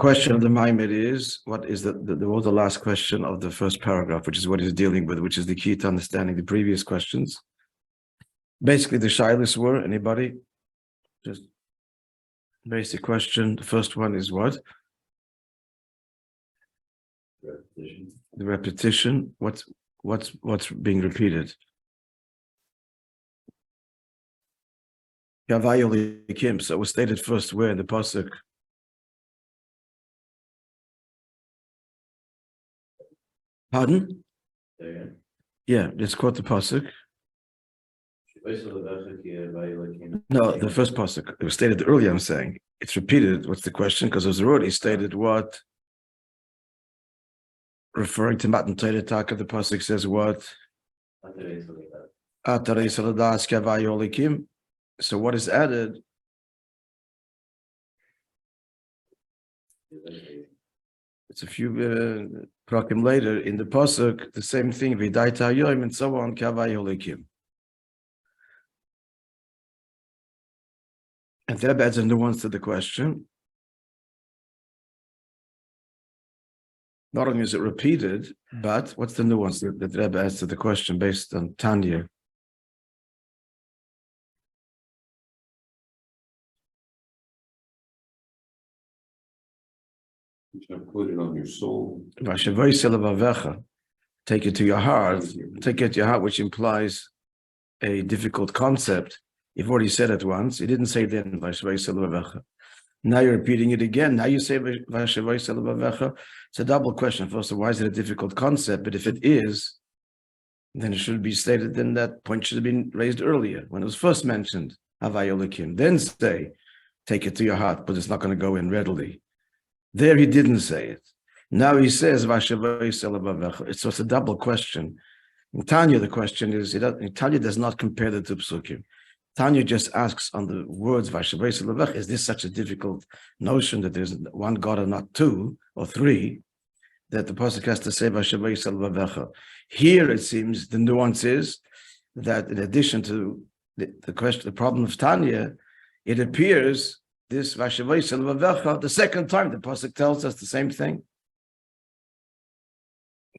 question of the Maamar is, what is the last question of the first paragraph, which is what he's dealing with, which is the key to understanding the previous questions. Basically, the shilas were, anybody? Just basic question. The first one is what? Repetition. The repetition. What's being repeated? So it was stated first where in the pasuk? Pardon? Yeah, let's quote the pasuk. No, the first pasuk. It was stated earlier, I'm saying. It's repeated. What's the question? Because it was already stated what? Referring to Matan Torah Taka, the pasuk says what? So what is added? It's a few prakim later in the pasuk, the same thing, Vidעת, Hayom, and so on, Kavayolikim. And that adds a nuance to the question. Not only is it repeated, but what's the nuance that Rabbi adds to the question based on Tanya? Put it on your soul. Take it to your heart. Take it to your heart, which implies a difficult concept. You've already said it once. You didn't say it then. Now you're repeating it again. Now you say it's a double question. First of all, why is it a difficult concept? But if it is, then it should be stated. Then that point should have been raised earlier when it was first mentioned. Then say, take it to your heart, but it's not going to go in readily. There he didn't say it. Now he says, it's a double question. In Tanya, the question is, Tanya does not compare the two psukim. Tanya just asks on the words, is this such a difficult notion that there's one God and not two or three, that the pasuk has to say, here it seems the nuance is that in addition to the question, the problem of Tanya, it appears this the second time the pasuk tells us the same thing.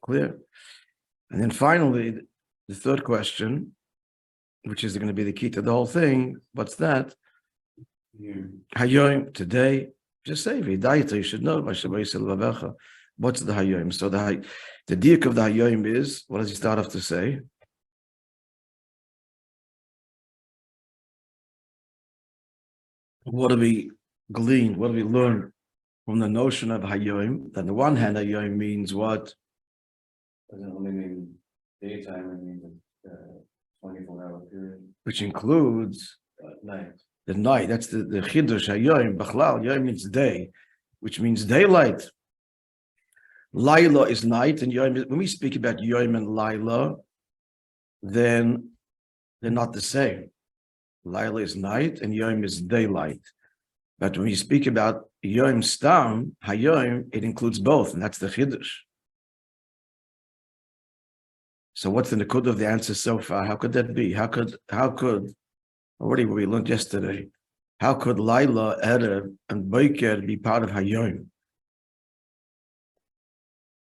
Clear? And then finally, the third question, which is going to be the key to the whole thing, what's that? Hayom, today, just say Vidעת, you should know. What's the Hayom? So the diak of the Hayom is, what does he start off to say? What do we glean? What do we learn from the notion of Hayom? On the one hand, Hayom means what? Doesn't only mean daytime, it means 24-hour period. Which includes night. The night. That's the Chiddush Hayom. Bachlal, Yom means day, which means daylight. Laila is night, and Yom, when we speak about Yom and Laila, then they're not the same. Laila is night and Yom is daylight. But when you speak about Yom Stam, Hayom, it includes both, and that's the Chiddush. So what's the nakud of the answer so far? How could that be? How could already what we learned yesterday, how could Laila, Erev, and Boker be part of Hayom?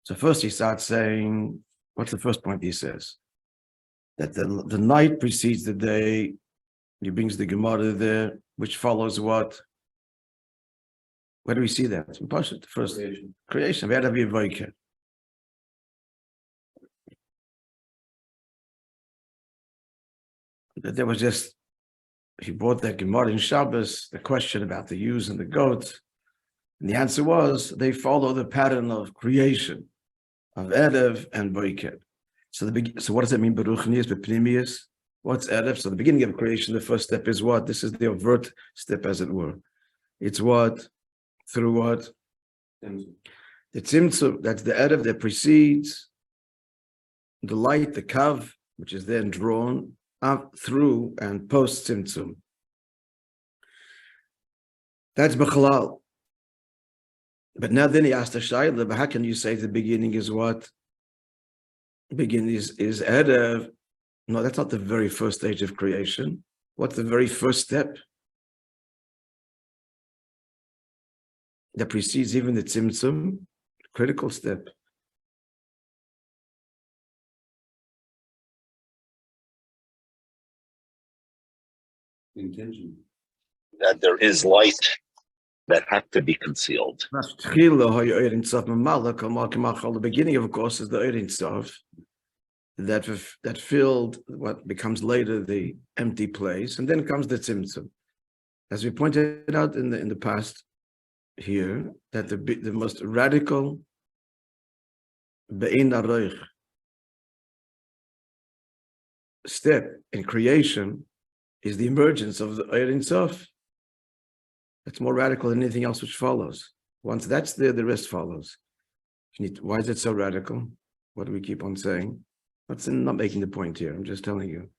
So first he starts saying, what's the first point he says? That the night precedes the day. He brings the Gemara there, which follows what? Where do we see that? The first creation. Where do we Boker? That there was just, he brought that Gemara in Shabbos, the question about the ewes and the goats, and the answer was they follow the pattern of creation of Erev and Boker. So what does that mean? Beruchnius, Bepnimius. What's Erev? So the beginning of creation, the first step is what? This is the overt step, as it were. It's what? Through what? The Tzimtzum. That's the Erev that precedes the light, the Kav, which is then drawn up through and post Tzimtzum. That's B'chalal. But now then he asked the Shaila, but how can you say the beginning is what? The beginning is Erev. No, that's not the very first stage of creation. What's the very first step? that precedes even the tzimtzum, critical step. Intention. That there is light that had to be concealed. The beginning, of course, is the Ein Sof that filled what becomes later the empty place, and then comes the tzimtzum. As we pointed out in the past here, that the most radical be'in aroich step in creation is the emergence of the Ein Sof. It's more radical than anything else which follows. Once that's there, the rest follows. Why is it so radical? What do we keep on saying? I'm not making the point here. I'm just telling you.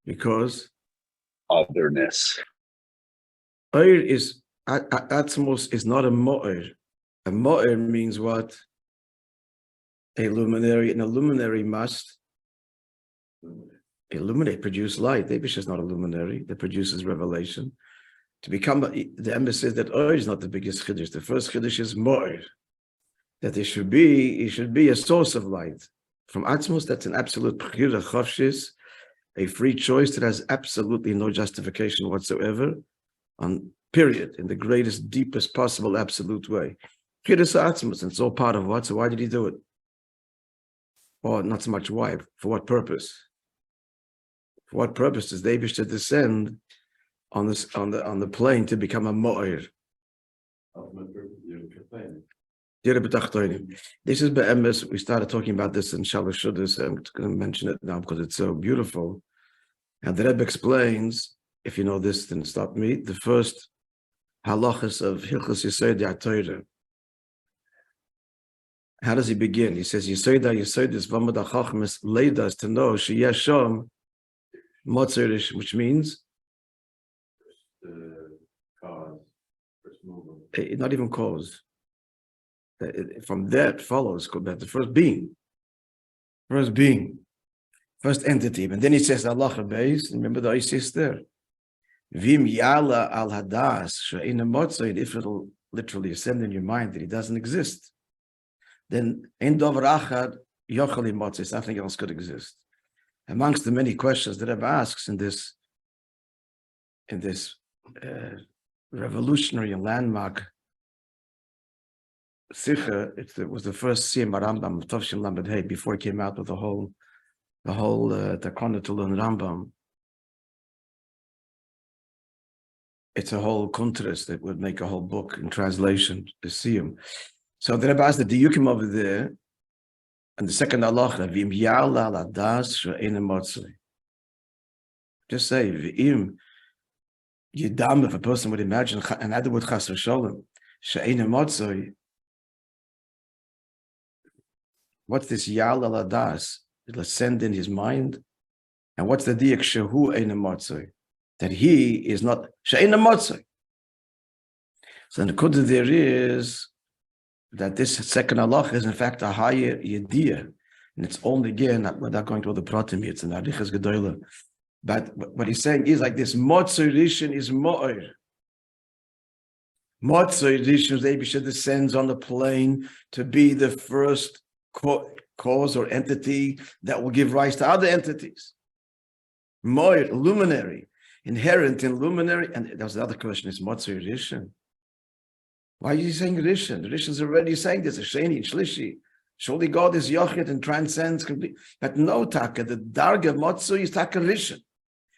Because Otherness. Oir is, Atmos is not a Mo'ir. A Mo'ir means what? A luminary. And a luminary must illuminate, produce light. The Eibush is not a luminary that produces revelation. To become, the Emes says that Oir is not the biggest Chiddush. The first Chiddush is Mo'ir. That it should be a source of light. From Atmos, that's an absolute Bechira Chavshis, a free choice that has absolutely no justification whatsoever, on period, in the greatest, deepest possible absolute way. Bechira Atmos, and it's all part of what? So why did he do it? Or not so much why, for what purpose? For what purpose does the Eibush descend on the plane to become a Mo'ir? This is be'emes. We started talking about this in Shalosh Shuddis. I'm going to mention it now because it's so beautiful. And the Rebbe explains, if you know this, then stop me, the first halachas of Hilchos Yesod HaTorah. How does he begin? He says, Yesod HaYesodis v'amad ha'chachmas lead us to know sheyesh sham motzerish, which means not even cause. From that follows that the first being, first entity. And then he says Allah base. Remember the Isis there. Vim yala al hadas she'ina motzei. If it'll literally ascend in your mind that he doesn't exist, then ein dover achad yochali motzei. Something else could exist. Amongst the many questions that Rabbi asks in this revolutionary and landmark Sikha, it was the first Siyam Rambam, Tovshin Lamed Hey, before he came out with the whole Takana to learn Rambam. It's a whole contrast that would make a whole book in translation, the Siyam. So the Rebbe asked the Diyukim over there, and the second halacha, V'im Ya'ala Ladas She'ein Motzei. Just say, V'im Yidam, if a person would imagine, an other would Chas V'Sholem, She'ein Motzei. What's this Ya'al al-Adas? It'll ascend in his mind. And what's the diak shehu ein motzei? That he is not she'ein motzei. So the kudah there is that this second halach is in fact a higher yediyah. And it's only again, without going to all the pratim, it's an arichas gedolah. But what he's saying is like this motzei rishon is mo'ir. Motzei rishon, the Eibush descends on the plane to be the first cause or entity that will give rise to other entities. Moir, luminary, inherent in luminary. And there was another question, is Motzei Rishon? Why are you saying Rishon? The Rishon's already saying this, a Sheni and Shlishi. Surely God is Yochid and transcends completely. But no Taka, the Darga Motzei is Taka Rishon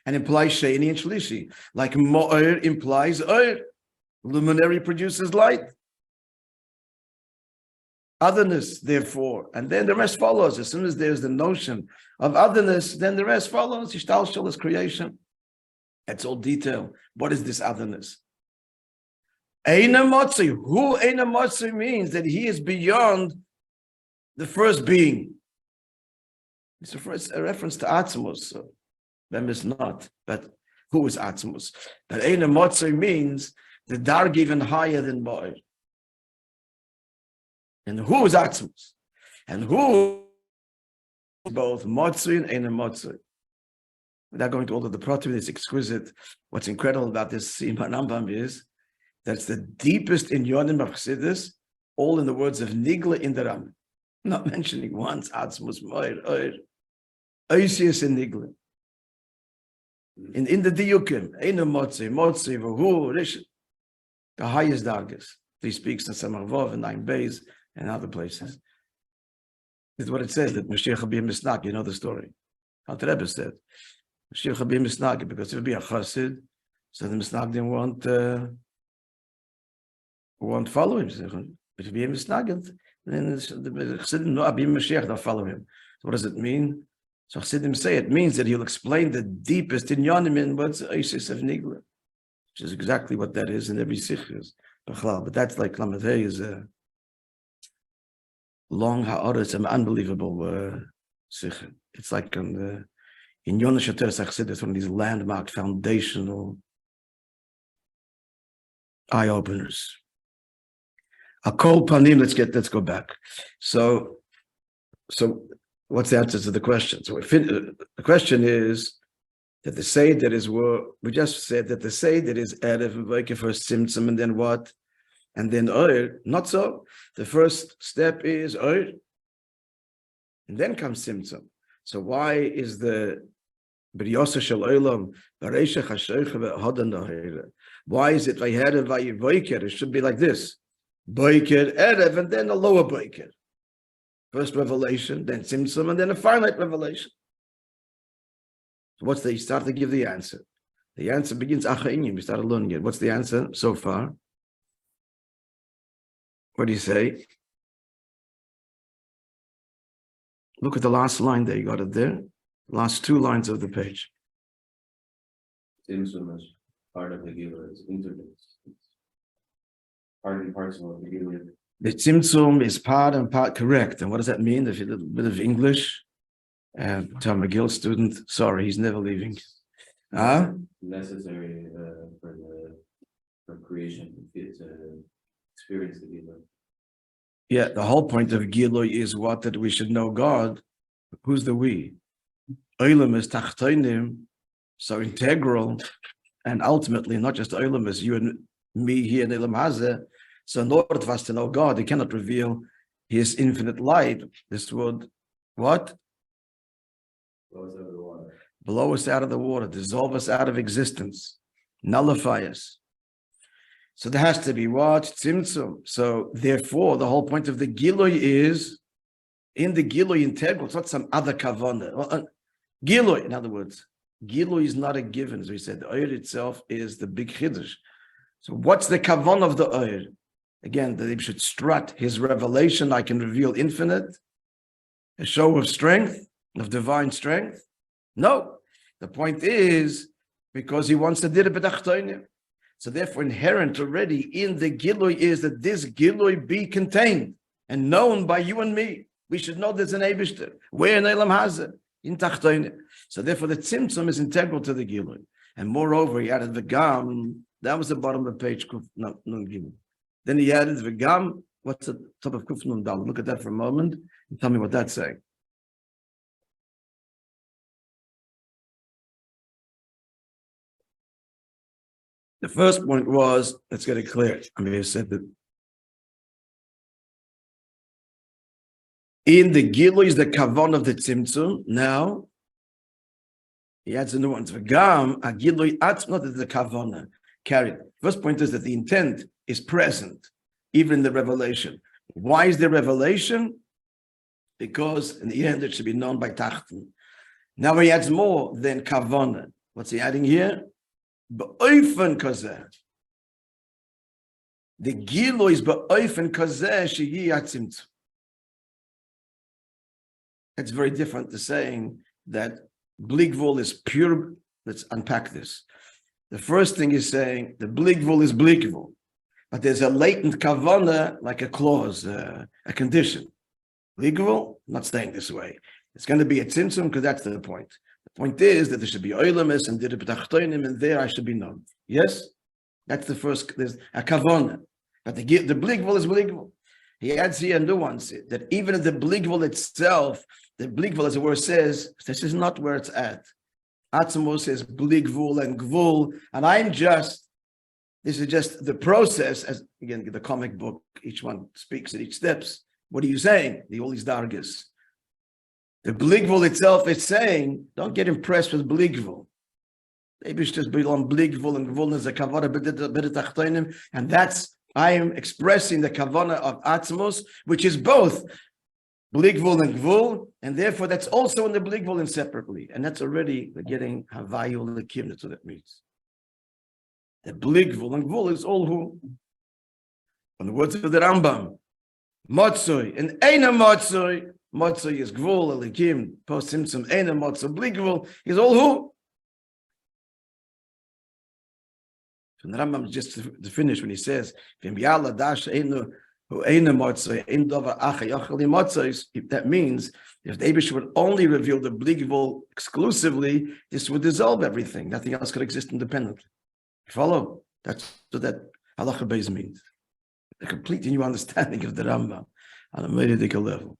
and implies Sheni and Shlishi. Like Moir implies Oir. Luminary produces light. Otherness, therefore, and then the rest follows. As soon as there's the notion of otherness, then the rest follows. Ishtalshal is creation. It's all detail. What is this otherness? Eina Motzei. Who Eina Motzei means that he is beyond the first being. It's a reference to Atzmos. So them is not. But who is Atzmos? But Eina Motzei means the darg even higher than Mo'ir. And who is Atzmos? And who is both Motzei and Ein Motzei? Without going to all of the pratim, it's exquisite. What's incredible about this Siyam Rambam is That's the deepest in Yonim of Chassidus, all in the words of Nigla in the Ram. Not mentioning once Atzmus Moir, Oisius in Nigla. In the Diyukim, Einu Motzi, Vahu, Rish, the highest dargas. He speaks in Samarvov and Nine Bays and other places. This is what it says, that Mashiach will be a misnag. You know the story. How the Rebbe said, Mashiach will be a misnag, because it will be a chassid, so the misnagdim won't follow him. If it will be a misnag, then the chassidim know Abim Mashiach, they'll follow him. So what does it mean? So chassidim say it means that he'll explain the deepest in Yonim in what's Isis of Nigla, which is exactly what that is in every sikhs. But that's like Lamadei is a long ha'ara. It's an unbelievable sikh. It's like in Yonah Shater Sachsid, it's one of these landmark foundational eye openers. Akol Panim, let's go back. So what's the answer to the question? So the question is that the Seder is we just said that the Seder is Erev V'Voike first Tzimtzum and then what? And then Oir. Not so. The first step is Oir. And then comes Tzimtzum. So why is the B'riyasa Shel Olam V'Reisha Chashoicha V'Hodan Oir? Why is it V'Yerev V'Voike? It should be like this. Boiker, Erev, and then a lower Boiker. First revelation, then Tzimtzum, and then a finite revelation. So you start to give the answer. The answer begins Achainim. You started learning it. What's the answer so far? What do you say? Look at the last line there. You got it there. Last two lines of the page. Tzimtzum is part of the Gila. It's intermixed. Part and parcel of the Gila. The Tzimtzum is part and part, correct. And what does that mean? If you did a bit of English, Tom McGill student, sorry, he's never leaving. Necessary for creation to experience the Gila. Yeah, the whole point of Giloi is what? That we should know God. Who's the we? Olam is tachtoinim, so integral, and ultimately not just Olam is you and me here in Elam Hazeh. So in order for us to know God, He cannot reveal His infinite light. This would what? Blow us out of the water, dissolve us out of existence, nullify us. So there has to be what? Tzimtzum. So therefore, the whole point of the Giloi is, in the Giloi integral, it's not some other kavanah. Giloi, in other words, Giloi is not a given, as we said. The Oyer itself is the big chiddush. So what's the kavanah of the Oyer? Again, that he should strut his revelation. I can reveal infinite, a show of strength, of divine strength. No, the point is because he wants to did it b'tachtonim. So therefore, inherent already in the Gilui is that this Gilui be contained and known by you and me. We should know there's an Eibishter. Where in Elam Hazeh? In Tachtonim. So therefore, the Tzimtzum is integral to the Gilui. And moreover, he added the Gam. That was the bottom of page Nun Gimel. Then he added the Gam. What's the top of Kuf Nun Dal? Look at that for a moment and tell me what that's saying. The first point was, let's get it clear. I mean, I said that in the Gilui is the Kavon of the Tzimtzum. Now, he adds a new one. V'gam, a Gilui atzmo, not the Kavona. Carried. First point is that the intent is present, even in the revelation. Why is there revelation? Because in the end, it should be known by Tachten. Now he adds more than Kavona. What's he adding here? Ba'ofen kazeh. The Gilui is ba'ofen kazeh shehi atzimtzum. It's very different to saying that Bligvul is pure. Let's unpack this. The first thing is saying the Bligvul is Bligvul, but there's a latent kavana, like a clause, a condition. Bligvul, not staying this way. It's going to be a tzimtzum because that's the point. The point is that there should be oilamis and diribetachtoinim, and there I should be known. Yes, that's the first. There's a kavana, but the Bligvul is Bligvul. He adds here a nuance that even in the Bligvul itself, the Bligvul, as the word says, this is not where it's at. Atzmo says Bligvul and Gvul, and I'm just This is just the process, as again, the comic book, each one speaks at each steps. What are you saying? All these dargas. The Bligvul itself is saying, don't get impressed with Bligvul. Just belong Bligvul and Gvul is a kavana b'det, and that's, I am expressing the kavana of Atzmos, which is both Bligvul and Gvul, and therefore that's also in the Bligvul and separately. And that's already getting Havayu Lekim, that's what it means. The Bligvul and Gvul is all who? On the words of the Rambam, Motzoi, and Eina Motzoi, Motzoi is Gvul, Lekim, post Simtzum, Eina Motzoi, Bligvul is all who? So the Rambam, just to finish, when he says, that means if the Eibush would only reveal the Bligvul exclusively, this would dissolve everything. Nothing else could exist independently. Follow? That's what that halacha beis means. A complete new understanding of the Rambam on a medical level.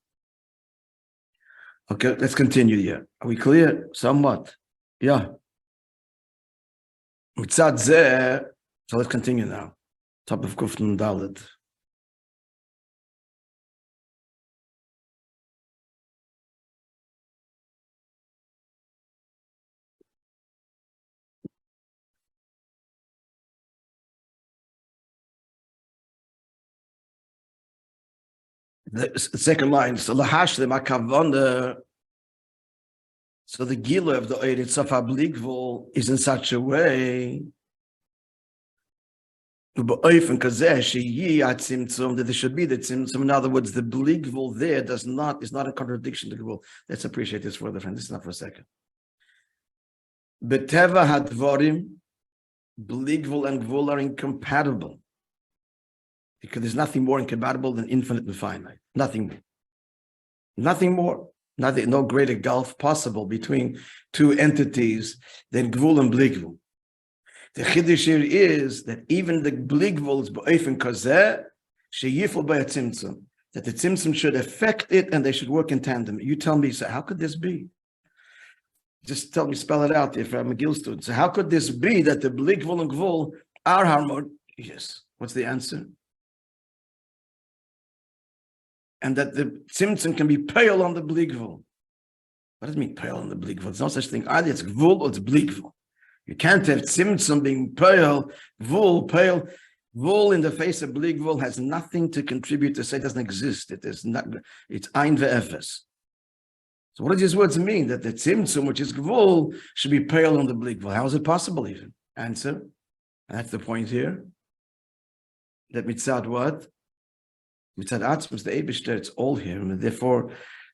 Okay, let's continue here. Are we clear? Somewhat. Yeah. Mitzad zeh, so let's continue now. Top of Kufn Dalet. The second line, so lahashlim akavana. So the gila of the Eiritz of Bligvul is in such a way that there should be the tzimtzum. In other words, the Bligvul there is not a contradiction to Gvul. Let's appreciate this further, friend. This is not for a second. Beteva hadvorim, Bligvul and Gvul are incompatible. Because there's nothing more incompatible than infinite and finite. Nothing more. Nothing more. No greater gulf possible between two entities than Gvul and Bligvul. The Chiddush here is that even the Bligvul is b'ofen kazeh sheyiful by a tzimtzum, that the tzimtzum should affect it and they should work in tandem. You tell me, so how could this be? Just tell me, spell it out if I'm a Gil student. So how could this be that the Bligvul and Gvul are harmonious? What's the answer? And that the tzimtzum can be pale on the Bligvul. What does it mean pale on the Bligvul? There's no such thing. Either it's Gvul or it's Bligvul. You can't have tzimtzum being pale, pale. Vul in the face of Bligvul has nothing to contribute to say it doesn't exist. It is not. It's ein ve'efes. So what does these words mean? That the tzimtzum, which is Gvul, should be pale on the Bligvul. How is it possible even? Answer. And that's the point here. That mitzad what? Mitzad Atzmos, the Eibishter, it's all him, and therefore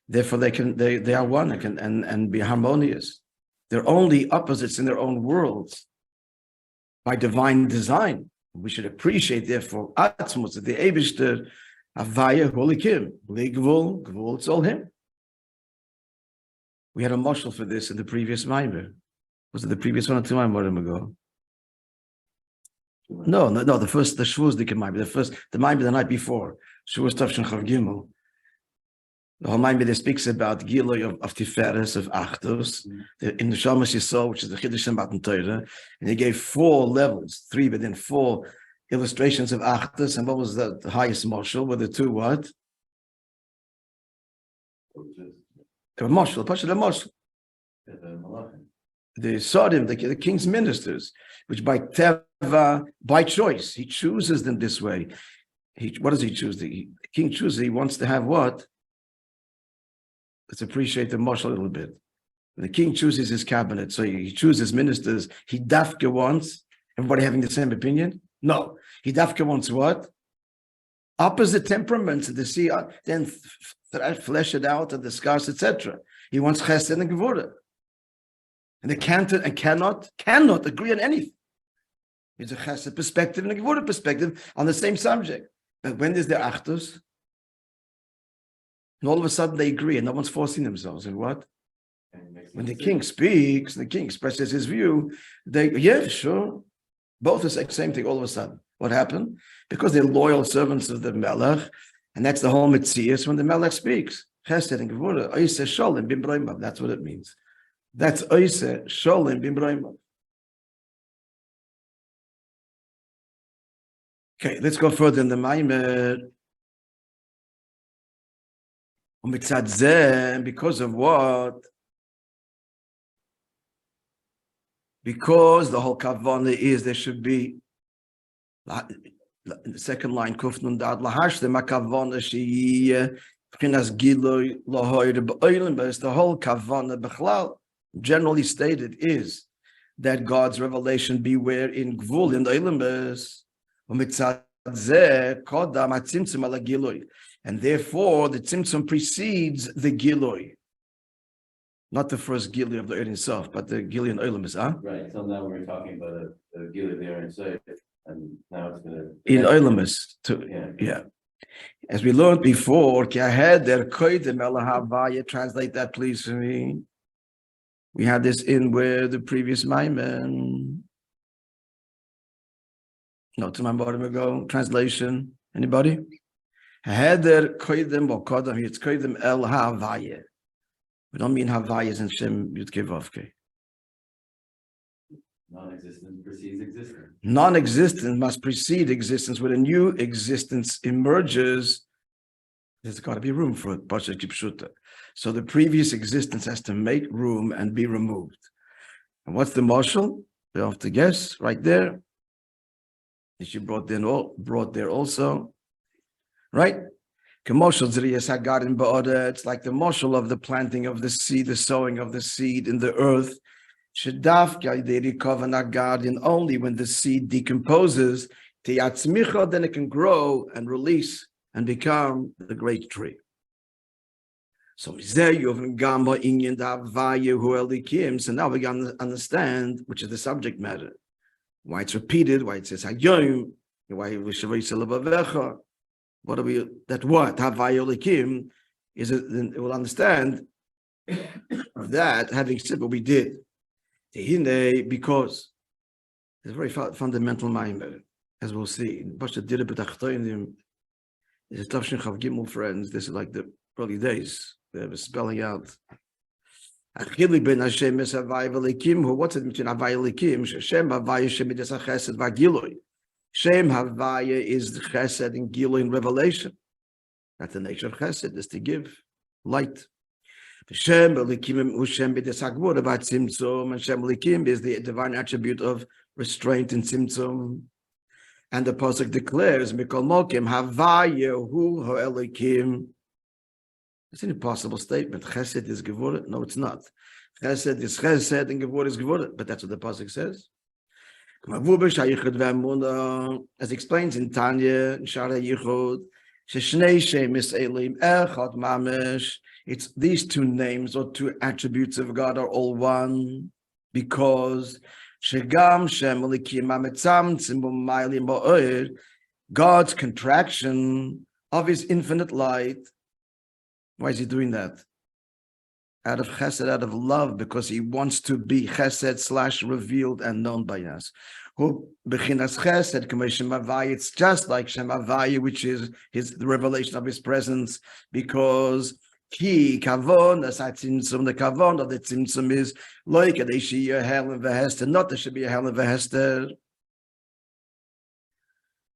they are one and be harmonious. They're only opposites in their own worlds by divine design. We should appreciate, therefore, Atzmos, that the Eibishter, Avaya, Holikim, Gvul, Gvul, it's all him. We had a mashal for this in the previous Maimer. Was it the previous one or two Maimerim ago? No, the Shavuos Dikei Maimer, the Maimer the night before. Shavuos Tavshin Chav Gimel. The whole Maimer there speaks about Gilui of Tiferes, of Achdus, in the Shamash Yisrael, which is the Chiddush and Matan Torah, and he gave 4 levels, 3, but then 4 illustrations of Achdus, and what was the highest marshal? Were the 2 what? They were marshal, the marshal. The Sodim, the king's ministers, which by Teva, by choice, he chooses them this way. What does he choose? The king chooses, he wants to have what? Let's appreciate the marshal a little bit. The king chooses his cabinet, so he chooses ministers. He dafka wants, everybody having the same opinion? No. He dafka wants what? Opposite temperaments, and to see, then flesh it out and discuss, etc. He wants chesed and gevurah. And they cannot agree on anything. There's a chesed perspective and a gevurah perspective on the same subject. But when there's the achdus, and all of a sudden they agree, and no one's forcing themselves. And what? When the king speaks, the king expresses his view, sure. Both the same thing all of a sudden. What happened? Because they're loyal servants of the Melech, and that's the whole Metzias when the Melech speaks. Chesed and gevurah, oiseh sholem b'mbroimav. That's what it means. That's oiseh sholem b'mbroimav. Okay, let's go further in the Maimer. Because of what? Because the whole kavanah is there should be the second line kufnun dad lahash the makavana she pchinas giloy lahoyr be'olim, but the whole kavanah bechlal generally stated is that God's revelation be where in gvul in the olim bes umitzad zeh kodam atzimtzum ala giloy, and therefore the tzimtzum precedes the giloy. Not the first Gili of the earth itself, but the Gili in Oilimus, huh? Right, so now we're talking about the Gili there inside, and now it's gonna. In Oilimus, yeah. As we learned before, translate that please for me. We had this in where the previous Maiman. No, to my bottom ago. Translation. Anybody? Heder koidem or kodam, it's koidem el havaya. We don't mean Havayas and Shem Yudke Vavke. Non-existence precedes existence. Non-existence must precede existence. When a new existence emerges, there's got to be room for it. Pasha Kipshuta. So the previous existence has to make room and be removed. And what's the marshal? We have to guess right there. She brought there also, right? It's like the marshal of the planting of the seed, the sowing of the seed in the earth. Only when the seed decomposes, then it can grow and release and become the great tree. So now we can understand, which is the subject matter, why it's repeated, why it says Hayom, why it was Shavai. What are we? That what? Havayolikim is it? Then we'll understand that having said what we did, because it's a very fundamental mind, as we'll see. There's a Tavshin Chav Gimel, friends. This is like the early days. They were spelling out. What's it between Havayolikim? Shem Havayah Shemidas HaChesed VaGilui. Shem Havaya is the Chesed in Gilui in Revelation. That's the nature of Chesed, is to give light. Shem Elikim Ushem B'Desagvur about Tzimtzum, and Shem Elikim is the divine attribute of restraint in Tzimtzum. And the pasuk declares, Mikol Mokim Havaya Hu Elikim. It's an impossible statement. Chesed is Gevurah. No, it's not. Chesed is Chesed and Gevurah is Gevurah. But that's what the pasuk says. As explains in Tanya, it's these two names or two attributes of God are all one, because God's contraction of his infinite light. Why is he doing that? Out of chesed, out of love, because he wants to be chesed / revealed and known by us. Who bechinas chesed k'moshem havaya? It's just like Shem Havaya, which is the revelation of his presence, because ki kavon as tzimtzum, the kavon of the tzimtzum is like a helen v'hester, not there should be a helen v'hester.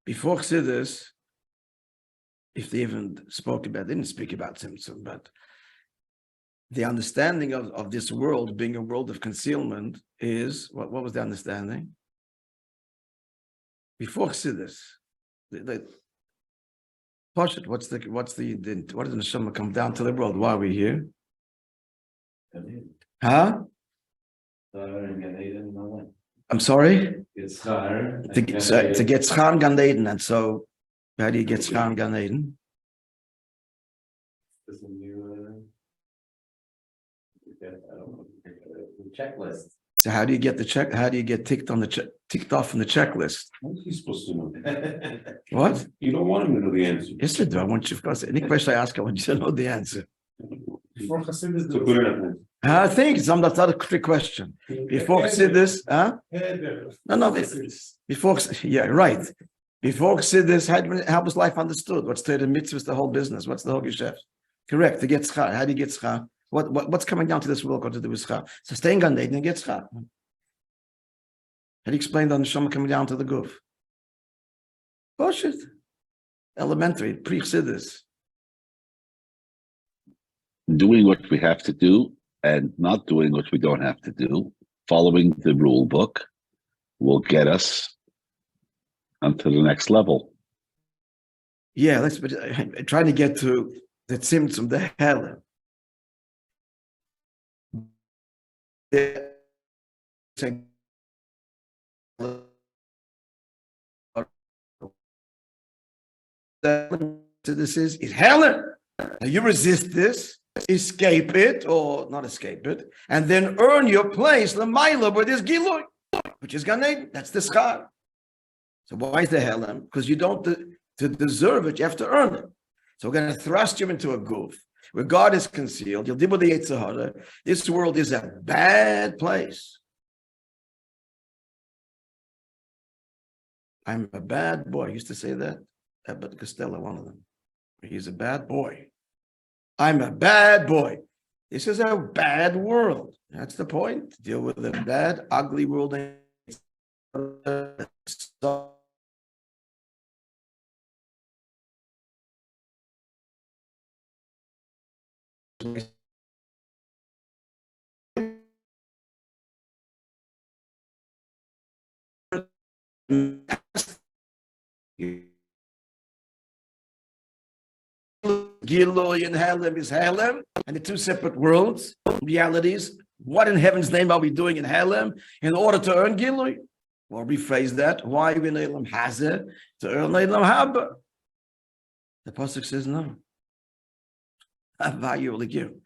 Before Chassidus, if they even spoke about, they didn't speak about tzimtzum, but the understanding of this world being a world of concealment is what was the understanding? Before Chassidus, what did the neshama come down to the world? Why are we here? Huh? I'm sorry? To get schar and Gan Eden. And so how do you get schar and Gan Eden? Checklist. So how do you get the check? How do you get ticked off on the checklist? How is he supposed to know? What? You don't want him to know the answer. Yes, I do. I want you, of course. Any question I ask, I want you to know the answer. Before Chassidus, it's a good enough answer. I think that's not a trick question. Before Chassidus, huh? No. Before, yeah, right. Before Chassidus, how was life understood? What's the mitzvahs, the whole business? What's the whole geschäft? Correct. To get schar. How do you get schar? What's coming down to this world got to do with schar? So stay in Gan Eden and get schar. How do you explain the neshama coming down to the guf? Bullshit. Elementary, pre-chassidus. Doing what we have to do and not doing what we don't have to do, following the rule book, will get us onto the next level. Yeah, trying to get to the tzimtzum, the hell. This is hell. Now you resist this, escape it, or not escape it, and then earn your place, l'mayla, where there's gilui, which is Gan Eden. That's the schar. So why is the hell? Because you don't, to deserve it, you have to earn it. So we're going to thrust you into a goof where God is concealed. You'll deal with the Yetzer Hara. This world is a bad place. I'm a bad boy. I used to say that. But Costello, one of them. He's a bad boy. I'm a bad boy. This is a bad world. That's the point. Deal with the bad, ugly world. Gilui and Halem is Halem, and the two separate worlds, realities. What in heaven's name are we doing in Halem in order to earn Gilui? Or rephrase that, why are we in Elam Hazeh to earn Elam Haba? The Pasuk says no. Vayu Elikim.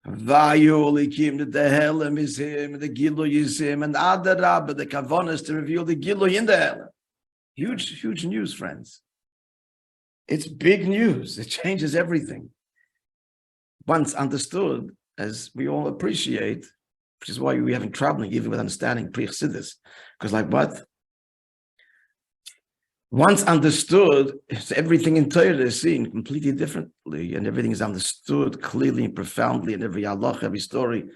Vayu Elikim, that the Halem is him, the Gilui is him, and Adarabah, the Kavanah is to reveal the Gilui in the Halem. Huge, huge news, friends. It's big news. It changes everything. Once understood, as we all appreciate, which is why we're having trouble even with understanding pre-chassidus. Because like what? Once understood, everything in Torah is seen completely differently, and everything is understood clearly and profoundly in every halach, every story.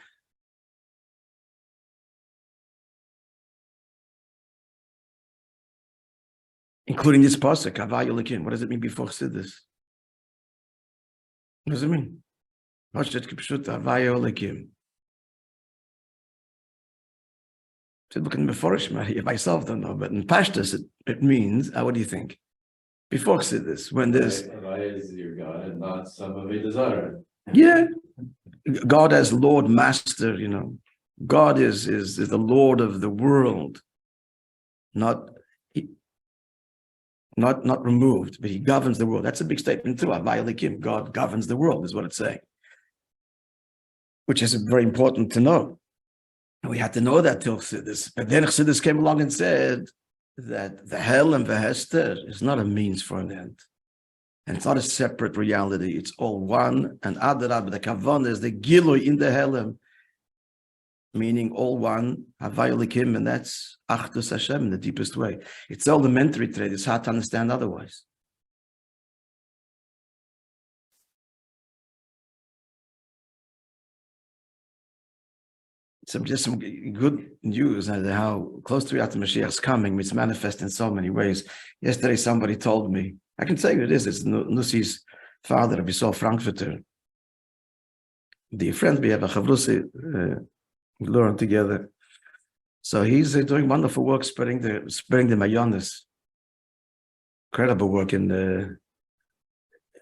Including this pasuk, Havaya Elokim. What does it mean before chassidus? What does it mean? Ha'tshek kipshut Havaya Elokim. Look in Meforish, myself don't know, but in Pashtus it means, what do you think? Before chassidus, when there's Havaya is your God and not some of it desire. Yeah, God as Lord Master, God is the Lord of the world, not removed, but he governs the world. That's a big statement too. God governs the world is what it's saying, which is very important to know. And we had to know that till chassidus. But then chassidus came along and said that the hell and the hester is not a means for an end. And it's not a separate reality. It's all one. And adarab, the kavanah is the gilui in the helem, meaning all one, havaya likim, and that's achdus Hashem in the deepest way. It's elementary trade. It's hard to understand otherwise. Just some good news on how close to Yat Mashiach is coming. It's manifest in so many ways. Yesterday, somebody told me, I can tell you it is. It's Nussi's father, Rabbi Frankfurter. The friends we have a chavrusi, we learn together. So he's doing wonderful work, spreading the mayonis. Incredible work in the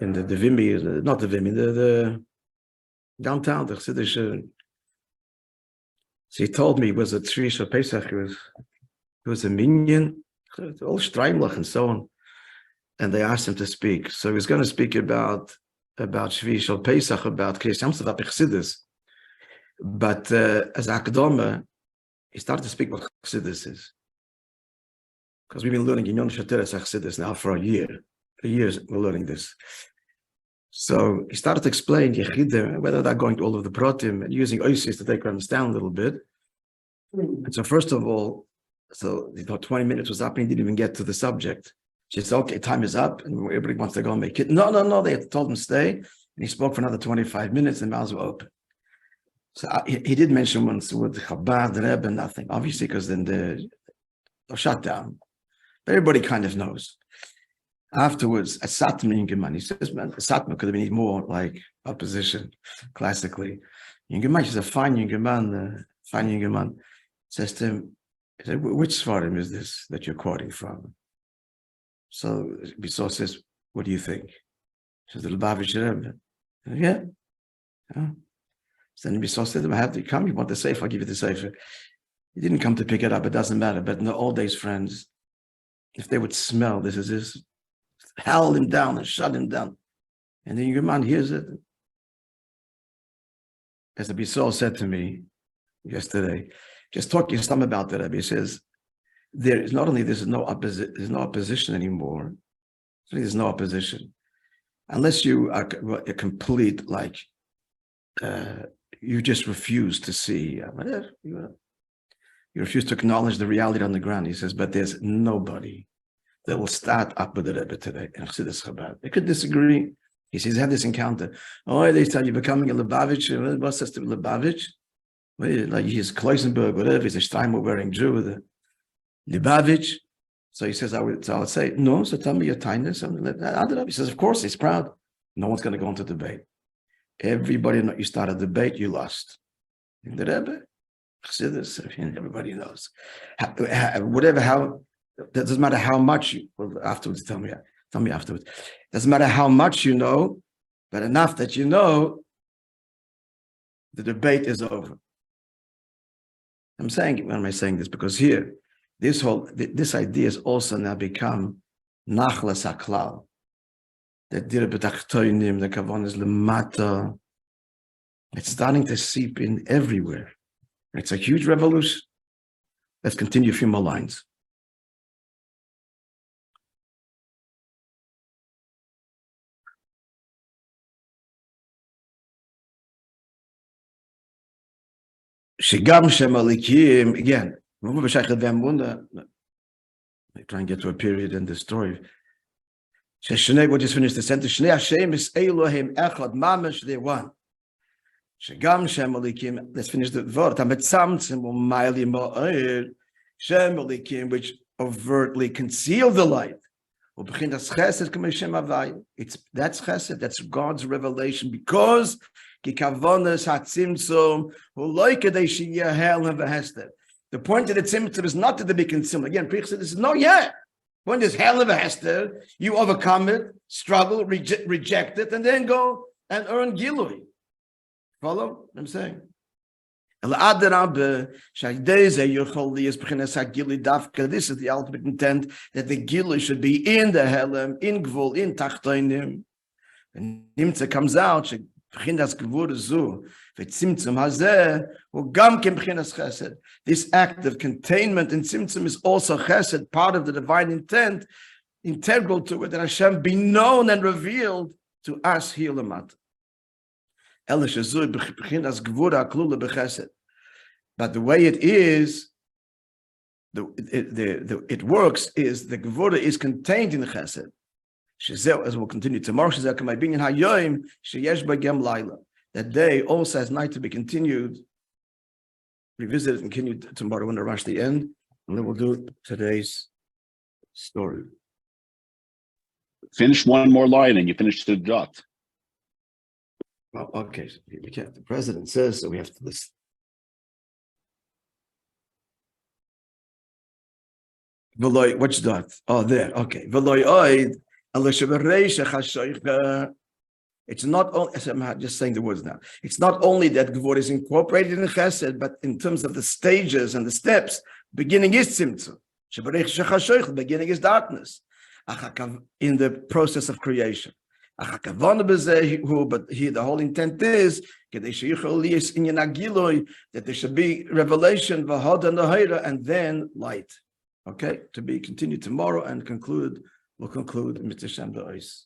Vimy, not the Vimy, the downtown, the Chassidish. So he told me it was a Shvish Pesach. It was a minyan, all Streimlach and so on. And they asked him to speak. So he was going to speak about Shvish Pesach, about Kriyas Yamsuf, about Chassidus. But as Akdoma, he started to speak what Chassidus is. Because we've been learning in Yon Shateres Chassidus now for a year. For years we're learning this. So he started to explain Yechidim, whether they're going to all of the Protim and using Oisis to take understand a little bit. And so first of all, so he thought 20 minutes was up and he didn't even get to the subject. She said, okay, time is up and everybody wants to go and make it. No, they had told him stay. And he spoke for another 25 minutes and mouths were open. So he did mention once with Chabad, the Rebbe, nothing. Obviously, because then the shut down. Everybody kind of knows. Afterwards, a Satmar Yingerman, he says, man, a Satmar could have been more like opposition, classically. Yingerman, she's a fine Yingerman, says to him, he said, which Svarim is this that you're quoting from? So Bissau says, what do you think? He says, the Lubavitch Rebbe. Yeah. So then Bissau said, I have to come, you want the safe, I'll give you the safe. He didn't come to pick it up, it doesn't matter. But in the old days, friends, if they would smell this, held him down and shut him down. And then your man hears it. As the Bissau said to me yesterday, just talking some about that, Rabbi says, there's no opposition anymore. There's no opposition. Unless you are a complete, like, you just refuse to see, you refuse to acknowledge the reality on the ground. He says, but there's nobody that will start up with the Rebbe today. And Chassidus Chabad. They could disagree. He says, had this encounter. Oh, they tell you becoming a Lubavitch. What says to Lubavitch? Like he's Kloisenberg, whatever. He's a Steinberg wearing Jew with a Lubavitch. So he says, I would say, no, so tell me your kindness. He says, of course, he's proud. No one's going to go into debate. Everybody knows you start a debate, you lost. In the Rebbe, everybody knows. That doesn't matter how much you, well, afterwards, tell me afterwards. Doesn't matter how much you know, but enough that you know the debate is over. When am I saying this? Because here, this idea has also now become nachlas haklal. That dir betachtoinim, the kavan is lemata. It's starting to seep in everywhere. It's a huge revolution. Let's continue a few more lines. Shigam Shem Alikim, again, I try and get to a period in the story. We just finished the sentence. Shnei Hashem is Elohim Echad Mamash, they're one. Shigam Shem Alikim, let's finish the word. Hametzamtzim u'mayli ma'ir, Shem Alikim, which overtly conceal the light. That's chesed, that's God's revelation, because the point of the tzimtzum is not to be consumed. Again, Priech said this is no, yeah. When there's hell of a hester, you overcome it, struggle, reject it, and then go and earn gilui. Follow what I'm saying? This is the ultimate intent, that the gilui should be in the helem, in gvul, in tachtoinim. And Nimtza comes out, this act of containment in tzimtzum is also chesed, part of the divine intent, integral to it, that Hashem be known and revealed to us here lamata. But the way it is, it works is the gevura is contained in the chesed. As we'll continue tomorrow, Hayom, that day also has night to be continued. Revisit and continue tomorrow when I rush the end, and then we'll do today's story. Finish one more line and you finish the dot. Well, okay, so we can't. The president says so. We have to listen. Which dot? Oh, there. Okay. It's not only, I'm just saying the words now. It's not only that Gevurah is incorporated in Chesed, but in terms of the stages and the steps, beginning is Tzimtzum. The beginning is darkness. In the process of creation. But here the whole intent is that there should be revelation, and then light. Okay, to be continued tomorrow and we'll conclude Mr. Shem the Ois.